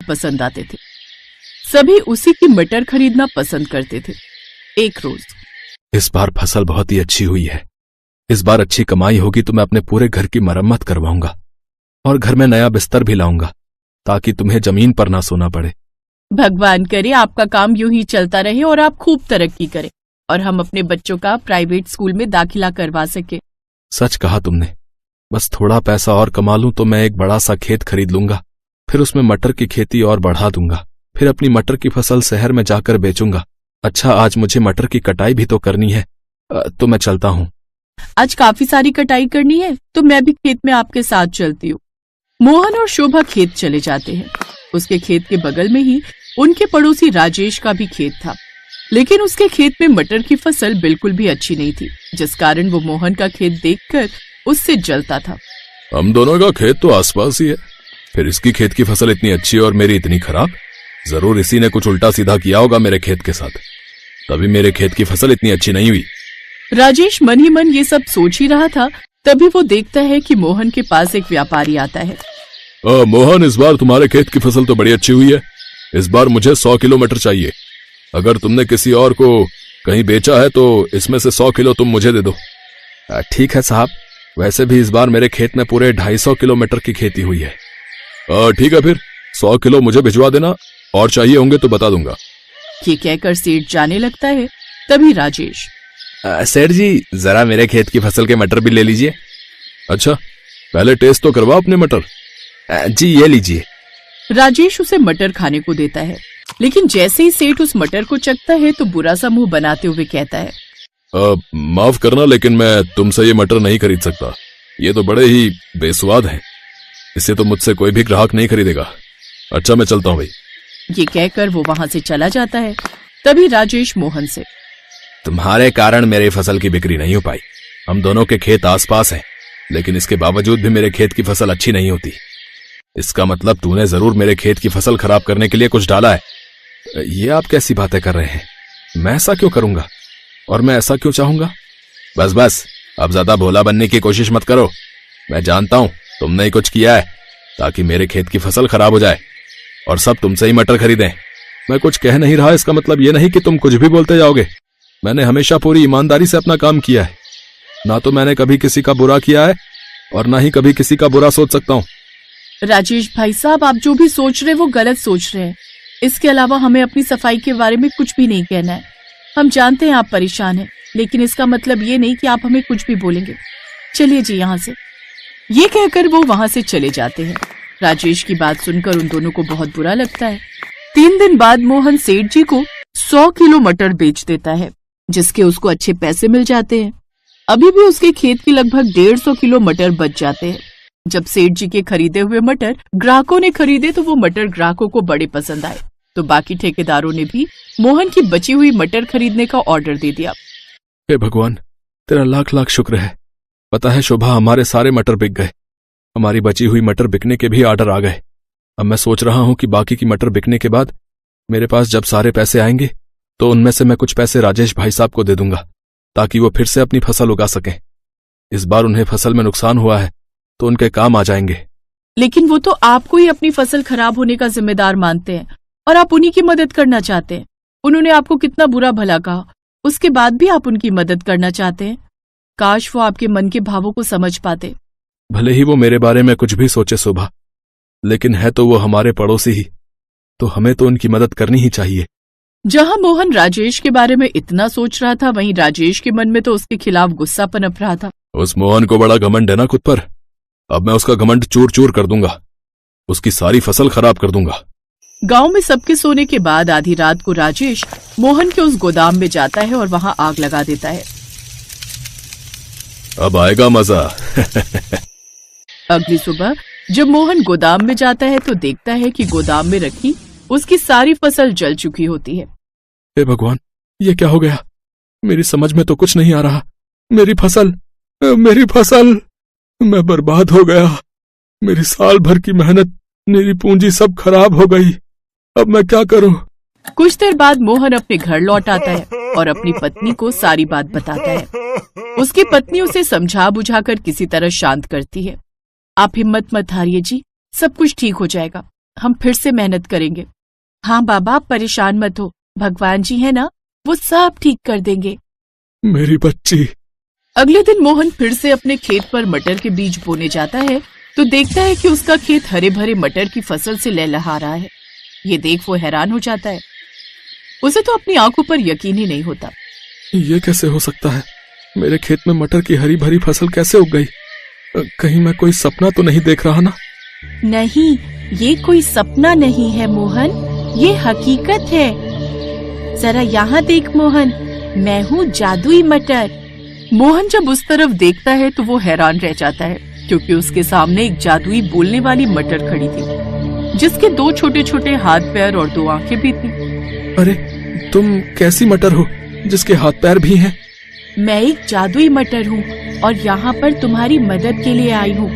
पसंद आते थे। सभी उसी की मटर खरीदना पसंद करते थे। एक रोज, इस बार फसल बहुत ही अच्छी हुई है। इस बार अच्छी कमाई होगी तो मैं अपने पूरे घर की मरम्मत करवाऊंगा और घर में नया बिस्तर भी लाऊंगा ताकि तुम्हें जमीन पर ना सोना पड़े। भगवान करे आपका काम यूं ही चलता रहे और आप खूब तरक्की करें और हम अपने बच्चों का प्राइवेट स्कूल में दाखिला करवा सके। सच कहा तुमने। बस थोड़ा पैसा और कमा लूं तो मैं एक बड़ा सा खेत खरीद लूंगा, फिर उसमें मटर की खेती और बढ़ा दूंगा, फिर अपनी मटर की फसल शहर में जाकर बेचूंगा। अच्छा, आज मुझे मटर की कटाई भी तो करनी है, तो मैं चलता हूँ। आज काफी सारी कटाई करनी है तो मैं भी खेत में आपके साथ चलती हूँ। मोहन और शोभा खेत चले जाते हैं। उसके खेत के बगल में ही उनके पड़ोसी राजेश का भी खेत था, लेकिन उसके खेत में मटर की फसल बिल्कुल भी अच्छी नहीं थी, जिस कारण वो मोहन का खेत देखकर उससे जलता था। हम दोनों का खेत तो आसपास ही है, फिर इसकी खेत की फसल इतनी अच्छी और मेरी इतनी खराब। जरूर इसी ने कुछ उल्टा सीधा किया होगा मेरे खेत के साथ, तभी मेरे खेत की फसल इतनी अच्छी नहीं हुई। राजेश मन ही मन ये सब सोच ही रहा था, तभी वो देखता है कि मोहन के पास एक व्यापारी आता है। मोहन, इस बार तुम्हारे खेत की फसल तो बड़ी अच्छी हुई है। इस बार मुझे 100 किलो मटर चाहिए। अगर तुमने किसी और को कहीं बेचा है तो इसमें से 100 किलो तुम मुझे दे दो। ठीक है साहब, वैसे भी इस बार मेरे खेत में पूरे 250 किलो मटर की खेती हुई है। ठीक है, फिर 100 किलो मुझे भिजवा देना, और चाहिए होंगे तो बता दूंगा। ये कहकर सेठ जाने लगता है। तभी राजेश, सेठ जी, जरा मेरे खेत की फसल के मटर भी ले लीजिए। अच्छा, पहले टेस्ट तो करवा अपने मटर। जी, ये लीजिए। राजेश उसे मटर खाने को देता है, लेकिन जैसे ही सेठ उस मटर को चखता है तो बुरा सा मुंह बनाते हुए कहता है, माफ करना, लेकिन मैं तुमसे ये मटर नहीं खरीद सकता। ये तो बड़े ही बेस्वाद हैं। इसे तो मुझसे कोई भी ग्राहक नहीं खरीदेगा। अच्छा, मैं चलता हूँ भाई। ये कहकर वो वहाँ से चला जाता है। तभी राजेश मोहन से, तुम्हारे कारण मेरी फसल की बिक्री नहीं हो पाई। हम दोनों के खेत आसपास हैं, लेकिन इसके बावजूद भी मेरे खेत की फसल अच्छी नहीं होती। इसका मतलब तूने जरूर मेरे खेत की फसल खराब करने के लिए कुछ डाला है। ये आप कैसी बातें कर रहे हैं? मैं ऐसा क्यों करूंगा और मैं ऐसा क्यों चाहूंगा? बस बस, अब ज्यादा भोला बनने की कोशिश मत करो। मैं जानता हूं तुमने ही कुछ किया है ताकि मेरे खेत की फसल खराब हो जाए और सब तुमसे ही मटर खरीदें। मैं कुछ कह नहीं रहा, इसका मतलब ये नहीं कि तुम कुछ भी बोलते जाओगे। मैंने हमेशा पूरी ईमानदारी से अपना काम किया है। ना तो मैंने कभी किसी का बुरा किया है और ना ही कभी किसी का बुरा सोच सकता हूँ। राजेश भाई साहब, आप जो भी सोच रहे हैं वो गलत सोच रहे हैं। इसके अलावा हमें अपनी सफाई के बारे में कुछ भी नहीं कहना है। हम जानते हैं आप परेशान हैं, लेकिन इसका मतलब ये नहीं कि आप हमें कुछ भी बोलेंगे। चलिए जी यहाँ से। ये कहकर वो वहाँ से चले जाते हैं। राजेश की बात सुनकर उन दोनों को बहुत बुरा लगता है। 3 दिन बाद मोहन सेठ जी को 100 किलो मटर बेच देता है, जिसके उसको अच्छे पैसे मिल जाते हैं। अभी भी उसके खेत की लगभग 150 किलो मटर बच जाते हैं। जब सेठ जी के खरीदे हुए मटर ग्राहकों ने खरीदे तो वो मटर ग्राहकों को बड़े पसंद आए, तो बाकी ठेकेदारों ने भी मोहन की बची हुई मटर खरीदने का ऑर्डर दे दिया। हे भगवान, तेरा लाख लाख शुक्र है। पता है शोभा, हमारे सारे मटर बिक गए। हमारी बची हुई मटर बिकने के भी ऑर्डर आ गए। अब मैं सोच रहा हूं कि बाकी की मटर बिकने के बाद मेरे पास जब सारे पैसे आएंगे तो उनमें से मैं कुछ पैसे राजेश भाई साहब को दे दूंगा ताकि वो फिर से अपनी फसल उगा सकें। इस बार उन्हें फसल में नुकसान हुआ है तो उनके काम आ जाएंगे। लेकिन वो तो आपको ही अपनी फसल खराब होने का जिम्मेदार मानते हैं और आप उन्हीं की मदद करना चाहते हैं। उन्होंने आपको कितना बुरा भला कहा, उसके बाद भी आप उनकी मदद करना चाहते हैं। काश वो आपके मन के भावों को समझ पाते। भले ही वो मेरे बारे में कुछ भी सोचे शोभा, लेकिन है तो वो हमारे पड़ोसी ही, तो हमें तो उनकी मदद करनी ही चाहिए। जहां मोहन राजेश के बारे में इतना सोच रहा था, वहीं राजेश के मन में तो उसके खिलाफ गुस्सा पनप रहा था। उस मोहन को बड़ा घमंड है ना खुद पर। अब मैं उसका घमंड चूर चूर कर दूंगा, उसकी सारी फसल खराब कर दूंगा। गांव में सबके सोने के बाद आधी रात को राजेश मोहन के उस गोदाम में जाता है और वहां आग लगा देता है। अब आएगा मजा। अगली सुबह जब मोहन गोदाम में जाता है तो देखता है कि गोदाम में रखी उसकी सारी फसल जल चुकी होती है। हे भगवान, ये क्या हो गया? मेरी समझ में तो कुछ नहीं आ रहा। मेरी फसल, मैं बर्बाद हो गया। मेरी साल भर की मेहनत, मेरी पूंजी सब खराब हो गई। अब मैं क्या करूं? कुछ देर बाद मोहन अपने घर लौट आता है और अपनी पत्नी को सारी बात बताता है। उसकी पत्नी उसे समझा बुझाकर किसी तरह शांत करती है। आप हिम्मत मत हारिए जी, सब कुछ ठीक हो जाएगा। हम फिर से मेहनत करेंगे। हाँ बाबा, आप परेशान मत हो, भगवान जी है ना, वो सब ठीक कर देंगे। मेरी बच्ची। अगले दिन मोहन फिर से अपने खेत पर मटर के बीज बोने जाता है तो देखता है कि उसका खेत हरे भरे मटर की फसल से लहलहा रहा है। ये देख वो हैरान हो जाता है। उसे तो अपनी आंखों पर यकीन ही नहीं होता। ये कैसे हो सकता है? मेरे खेत में मटर की हरी भरी फसल कैसे उग गई? कहीं मैं कोई सपना तो नहीं देख रहा ना? नहीं, ये कोई सपना नहीं है मोहन, ये हकीकत है। जरा यहाँ देख मोहन, मैं हूँ जादुई मटर। मोहन जब उस तरफ देखता है तो वो हैरान रह जाता है, क्योंकि उसके सामने एक जादुई बोलने वाली मटर खड़ी थी, जिसके 2 छोटे छोटे हाथ पैर और 2 आंखें भी थी। अरे तुम कैसी मटर हो जिसके हाथ पैर भी हैं? मैं एक जादुई मटर हूँ और यहाँ पर तुम्हारी मदद के लिए आई हूँ।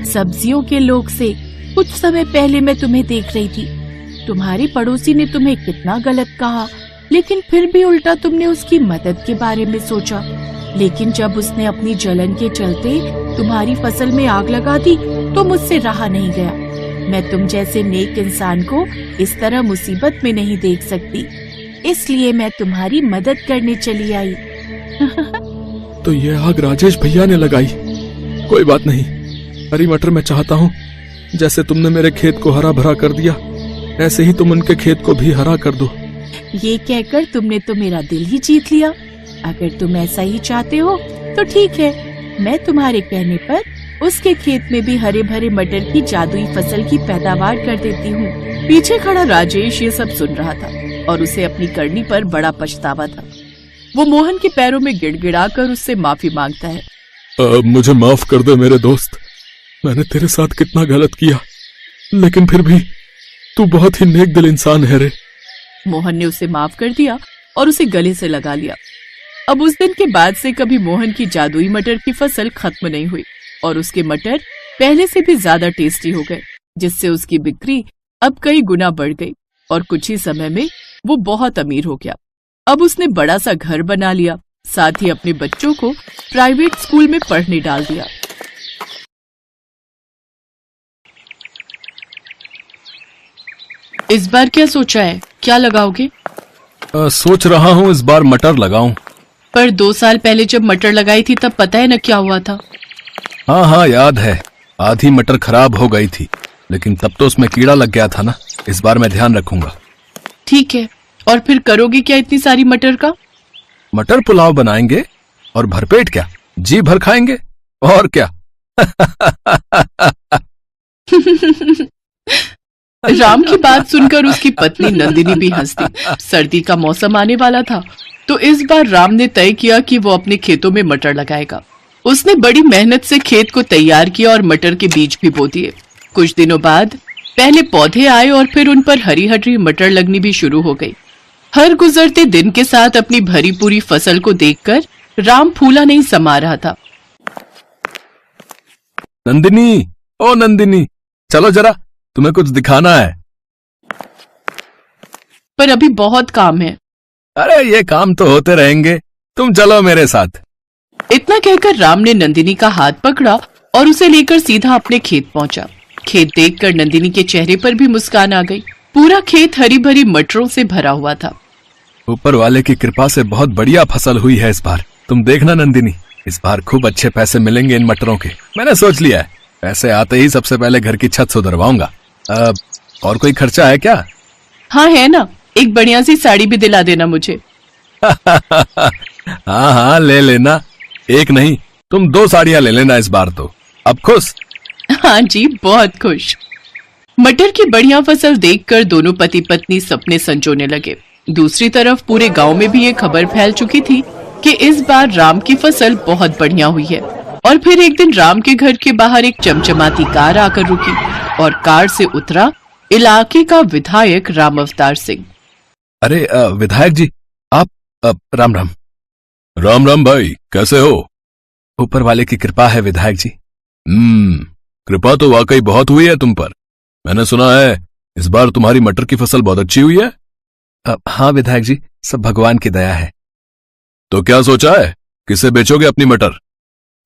सब्जियों के लोग से कुछ समय पहले मैं तुम्हें देख रही थी। तुम्हारी पड़ोसी ने तुम्हें कितना गलत कहा, लेकिन फिर भी उल्टा तुमने उसकी मदद के बारे में सोचा। लेकिन जब उसने अपनी जलन के चलते तुम्हारी फसल में आग लगा दी तो मुझसे रहा नहीं गया। मैं तुम जैसे नेक इंसान को इस तरह मुसीबत में नहीं देख सकती, इसलिए मैं तुम्हारी मदद करने चली आई। तो ये आग राजेश भैया ने लगाई। कोई बात नहीं, हरी मटर मैं चाहता हूँ जैसे तुमने मेरे खेत को हरा भरा कर दिया, ऐसे ही तुम उनके खेत को भी हरा कर दो। ये कहकर तुमने तो मेरा दिल ही जीत लिया। अगर तुम ऐसा ही चाहते हो तो ठीक है, मैं तुम्हारे कहने पर उसके खेत में भी हरे भरे मटर की जादुई फसल की पैदावार कर देती हूँ। पीछे खड़ा राजेश ये सब सुन रहा था और उसे अपनी करनी पर बड़ा पछतावा था। वो मोहन के पैरों में गिड़गिड़ाकर उससे माफी मांगता है। मुझे माफ कर दे मेरे दोस्त, मैंने तेरे साथ कितना गलत किया, लेकिन फिर भी तू बहुत ही नेक दिल इंसान है रे। मोहन ने उसे माफ कर दिया और उसे गले से लगा लिया। अब उस दिन के बाद से कभी मोहन की जादुई मटर की फसल खत्म नहीं हुई और उसके मटर पहले से भी ज्यादा टेस्टी हो गए, जिससे उसकी बिक्री अब कई गुना बढ़ गई और कुछ ही समय में वो बहुत अमीर हो गया। अब उसने बड़ा सा घर बना लिया, साथ ही अपने बच्चों को प्राइवेट स्कूल में पढ़ने डाल दिया। इस बार क्या सोचा है, क्या लगाओगे? सोच रहा हूँ इस बार मटर लगाऊं। पर 2 साल पहले जब मटर लगाई थी तब पता है न क्या हुआ था। हाँ हाँ याद है, आधी मटर खराब हो गई थी, लेकिन तब तो उसमें कीड़ा लग गया था ना। इस बार मैं ध्यान रखूंगा। ठीक है, और फिर करोगे क्या इतनी सारी मटर का? मटर पुलाव बनाएंगे और भरपेट क्या, जी भर खाएंगे और क्या। राम की बात सुनकर उसकी पत्नी नंदिनी भी हंस दी। सर्दी का मौसम आने वाला था तो इस बार राम ने तय किया कि वो अपने खेतों में मटर लगाएगा। उसने बड़ी मेहनत से खेत को तैयार किया और मटर के बीज भी बो दिए। कुछ दिनों बाद पहले पौधे आए और फिर उन पर हरी हरी मटर लगनी भी शुरू हो गई। हर गुजरते दिन के साथ अपनी भरी पूरी फसल को देखकर राम फूला नहीं समा रहा था। नंदिनी, ओ नंदिनी, चलो जरा, तुम्हें कुछ दिखाना है। पर अभी बहुत काम है। अरे ये काम तो होते रहेंगे, तुम चलो मेरे साथ। इतना कहकर राम ने नंदिनी का हाथ पकड़ा और उसे लेकर सीधा अपने खेत पहुंचा। खेत देखकर नंदिनी के चेहरे पर भी मुस्कान आ गई। पूरा खेत हरी भरी मटरों से भरा हुआ था। ऊपर वाले की कृपा से बहुत बढ़िया फसल हुई है इस बार। तुम देखना नंदिनी, इस बार खूब अच्छे पैसे मिलेंगे इन मटरों के। मैंने सोच लिया है, पैसे आते ही सबसे पहले घर की छत सुधरवाऊंगा। और कोई खर्चा है क्या? हाँ है ना, एक बढ़िया सी साड़ी भी दिला देना मुझे। हाँ हाँ ले लेना, एक नहीं तुम 2 साड़ियां ले लेना इस बार तो। अब खुश? हाँ जी, बहुत खुश। मटर की बढ़िया फसल देखकर दोनों पति पत्नी सपने संजोने लगे। दूसरी तरफ पूरे गांव में भी ये खबर फैल चुकी थी कि इस बार राम की फसल बहुत बढ़िया हुई है। और फिर एक दिन राम के घर के बाहर एक चमचमाती कार आकर रुकी और कार से उतरा इलाके का विधायक राम अवतार सिंह। अरे विधायक जी, आप राम राम। राम राम भाई, कैसे हो? ऊपर वाले की कृपा है विधायक जी। कृपा तो वाकई बहुत हुई है तुम पर। मैंने सुना है इस बार तुम्हारी मटर की फसल बहुत अच्छी हुई है। हाँ विधायक जी, सब भगवान की दया है। तो क्या सोचा है, किसे बेचोगे अपनी मटर?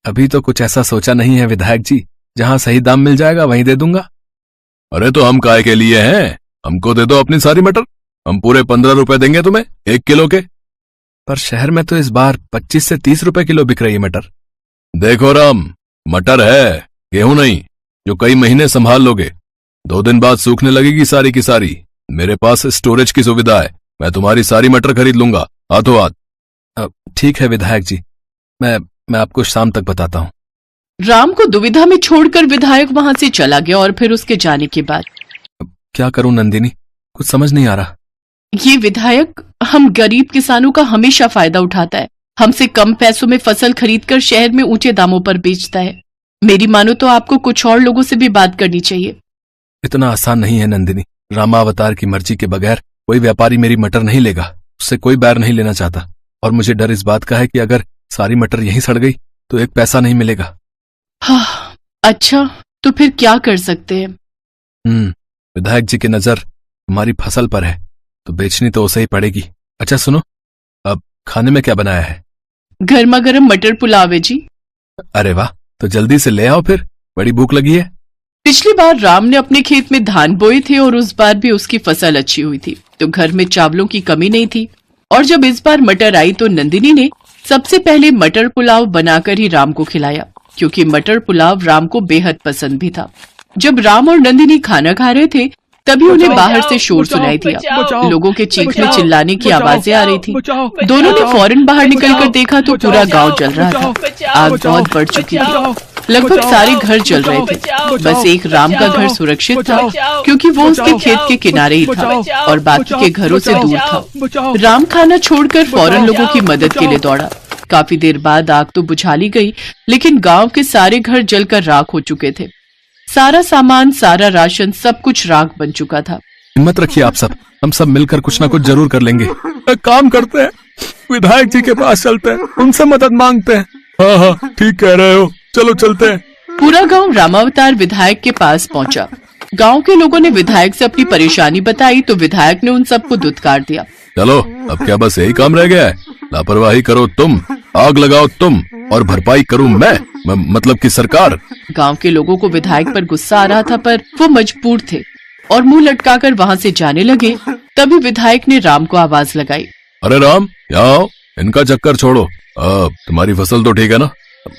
अभी तो कुछ ऐसा सोचा नहीं है विधायक जी, जहां सही दाम मिल जाएगा वहीं दे दूंगा। अरे तो हम काय के लिए हैं? हमको दे दो अपनी सारी मटर, हम पूरे 15 रुपए देंगे तुम्हें 1 किलो के। पर शहर में तो इस बार 25 से 30 रुपए किलो बिक रही है मटर। देखो राम, मटर है, गेहूं नहीं, जो कई महीने संभाल लोगे। 2 दिन बाद सूखने लगेगी सारी की सारी। मेरे पास स्टोरेज की सुविधा है, मैं तुम्हारी सारी मटर खरीद लूंगा हाथों हाथ। ठीक है विधायक जी, मैं आपको शाम तक बताता हूँ। राम को दुविधा में छोड़कर विधायक वहां से चला गया और फिर उसके जाने के बाद क्या करूं नंदिनी, कुछ समझ नहीं आ रहा। ये विधायक हम गरीब किसानों का हमेशा फायदा उठाता है, हमसे कम पैसों में फसल खरीदकर शहर में ऊंचे दामों पर बेचता है। मेरी मानो तो आपको कुछ और लोगों से भी बात करनी चाहिए। इतना आसान नहीं है नंदिनी, रामावतार की मर्जी के बगैर कोई व्यापारी मेरी मटर नहीं लेगा, उससे कोई बैर नहीं लेना चाहता। और मुझे डर इस बात का है कि अगर सारी मटर यहीं सड़ गई तो 1 पैसा नहीं मिलेगा। हाँ, अच्छा तो फिर क्या कर सकते हैं? विधायक जी की नजर हमारी फसल पर है तो बेचनी तो उसे ही पड़ेगी। अच्छा सुनो, अब खाने में क्या बनाया है? गर्मा गर्म मटर पुलाव है जी। अरे वाह, तो जल्दी से ले आओ फिर, बड़ी भूख लगी है। पिछली बार राम ने अपने खेत में धान बोए थे और उस बार भी उसकी फसल अच्छी हुई थी, तो घर में चावलों की कमी नहीं थी। और जब इस बार मटर आई तो नंदिनी ने सबसे पहले मटर पुलाव बनाकर ही राम को खिलाया, क्योंकि मटर पुलाव राम को बेहद पसंद भी था। जब राम और नंदिनी खाना खा रहे थे तभी उन्हें बाहर से शोर सुनाई दिया। लोगों के चीखने चिल्लाने की आवाजें आ रही थी। दोनों ने फौरन बाहर निकलकर देखा तो पूरा गांव जल रहा था। आग बहुत बढ़ चुकी थी, लगभग सारे घर जल रहे थे। बस एक राम का घर सुरक्षित था, क्योंकि वो उसके खेत के किनारे ही था और बाकी के घरों से दूर था। राम खाना छोड़कर फौरन लोगों की मदद के लिए दौड़ा। काफी देर बाद आग तो बुझा ली गई, लेकिन गांव के सारे घर जलकर राख हो चुके थे। सारा सामान, सारा राशन, सब कुछ राख बन चुका था। हिम्मत रखिए आप सब, हम सब मिलकर कुछ ना कुछ जरूर कर लेंगे। एक काम करते हैं, विधायक जी के पास चलते हैं, उनसे मदद मांगते हैं। हाँ हाँ ठीक कह रहे हो, चलो चलते हैं। पूरा गांव रामावतार विधायक के पास पहुंचा। गांव के लोगों ने विधायक से अपनी परेशानी बताई तो विधायक ने उन सबको धुतकार दिया। चलो अब क्या बस यही काम रह गया है? लापरवाही करो तुम, आग लगाओ तुम और भरपाई करूं मैं, मतलब कि सरकार। गांव के लोगों को विधायक पर गुस्सा आ रहा था, पर वो मजबूर थे और मुंह लटकाकर वहां से जाने लगे। तभी विधायक ने राम को आवाज लगाई। अरे राम, यहाँ आओ, इनका चक्कर छोड़ो। तुम्हारी फसल तो ठीक है ना?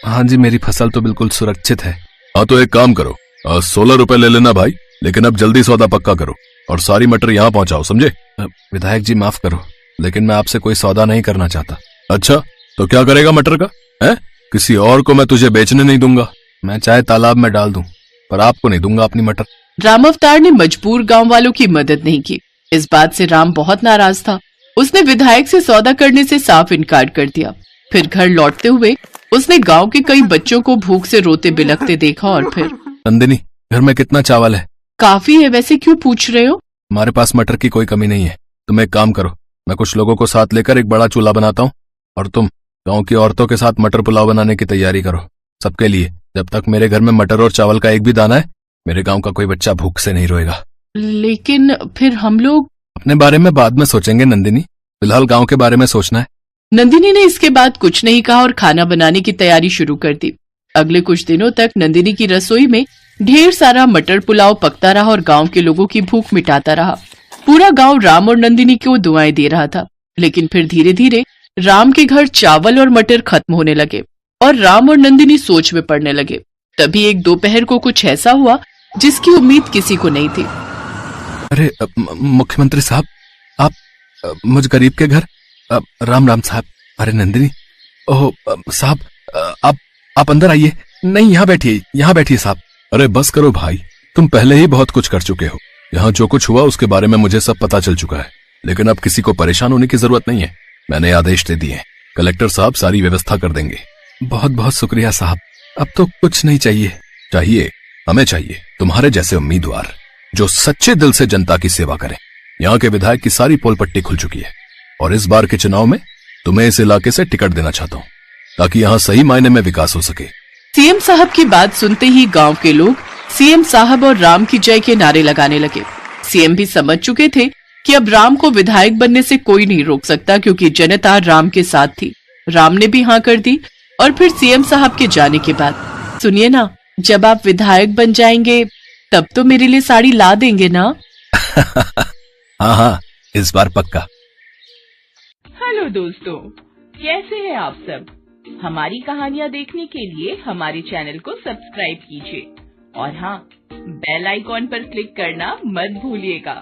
हाँ जी, मेरी फसल तो बिल्कुल सुरक्षित है। हाँ तो एक काम करो, 16 रुपए ले लेना भाई, लेकिन अब जल्दी सौदा पक्का करो और सारी मटर यहाँ पहुँचाओ, समझे? विधायक जी माफ करो, लेकिन मैं आपसे कोई सौदा नहीं करना चाहता। अच्छा तो क्या करेगा मटर का? है किसी और को मैं तुझे बेचने नहीं दूंगा। मैं चाहे तालाब में डाल दूं, पर आपको नहीं दूंगा अपनी मटर। रामावतार ने मजबूर गांव वालों की मदद नहीं की। इस बात से राम बहुत नाराज था। उसने विधायक से सौदा करने से साफ इनकार कर दिया। फिर घर लौटते हुए उसने गांव के कई बच्चों को भूख से रोते बिलखते देखा और फिर। नंदिनी, घर में कितना चावल है? काफी है, वैसे क्यों पूछ रहे हो? हमारे पास मटर की कोई कमी नहीं है। तुम एक काम करो, मैं कुछ लोगों को साथ लेकर एक बड़ा चूल्हा बनाता हूँ और तुम गांव की औरतों के साथ मटर पुलाव बनाने की तैयारी करो, सबके लिए। जब तक मेरे घर में मटर और चावल का एक भी दाना है, मेरे गांव का कोई बच्चा भूख से नहीं रोएगा। लेकिन फिर हम लोग? अपने बारे में बाद में सोचेंगे नंदिनी, फिलहाल गांव के बारे में सोचना है। नंदिनी ने इसके बाद कुछ नहीं कहा और खाना बनाने की तैयारी शुरू कर दी। अगले कुछ दिनों तक नंदिनी की रसोई में ढेर सारा मटर पुलाव पकता रहा और गांव के लोगों की भूख मिटाता रहा। पूरा गांव राम और नंदिनी को दुआएं दे रहा था। लेकिन फिर धीरे धीरे राम के घर चावल और मटर खत्म होने लगे और राम और नंदिनी सोच में पड़ने लगे। तभी एक दोपहर को कुछ ऐसा हुआ जिसकी उम्मीद किसी को नहीं थी। अरे मुख्यमंत्री साहब, आप मुझ गरीब के घर। राम राम साहब। अरे नंदिनी, ओह साहब, आप अंदर आइए। नहीं, यहाँ बैठिए, यहाँ बैठिए साहब। अरे बस करो भाई, तुम पहले ही बहुत कुछ कर चुके हो। यहाँ जो कुछ हुआ उसके बारे में मुझे सब पता चल चुका है, लेकिन अब किसी को परेशान होने की जरूरत नहीं है। मैंने आदेश दे दिए, कलेक्टर साहब सारी व्यवस्था कर देंगे। बहुत बहुत शुक्रिया साहब, अब तो कुछ नहीं चाहिए। चाहिए, हमें चाहिए तुम्हारे जैसे उम्मीदवार जो सच्चे दिल से जनता की सेवा करें। यहाँ के विधायक की सारी पोल पट्टी खुल चुकी है और इस बार के चुनाव में तुम्हें इस इलाके से टिकट देना चाहता हूँ, ताकि यहाँ सही मायने में विकास हो सके। सीएम साहब की बात सुनते ही गांव के लोग सीएम साहब और राम की जय के नारे लगाने लगे। सीएम भी समझ चुके थे कि अब राम को विधायक बनने से कोई नहीं रोक सकता, क्योंकि जनता राम के साथ थी। राम ने भी हाँ कर दी। और फिर सीएम साहब के जाने के बाद, सुनिए ना, जब आप विधायक बन जाएंगे तब तो मेरे लिए साड़ी ला देंगे ना? हाँ हाँ, इस बार पक्का। हेलो दोस्तों, कैसे हैं आप सब? हमारी कहानियाँ देखने के लिए हमारे चैनल को सब्सक्राइब कीजिए और हाँ, बेल आइकॉन पर क्लिक करना मत भूलिएगा।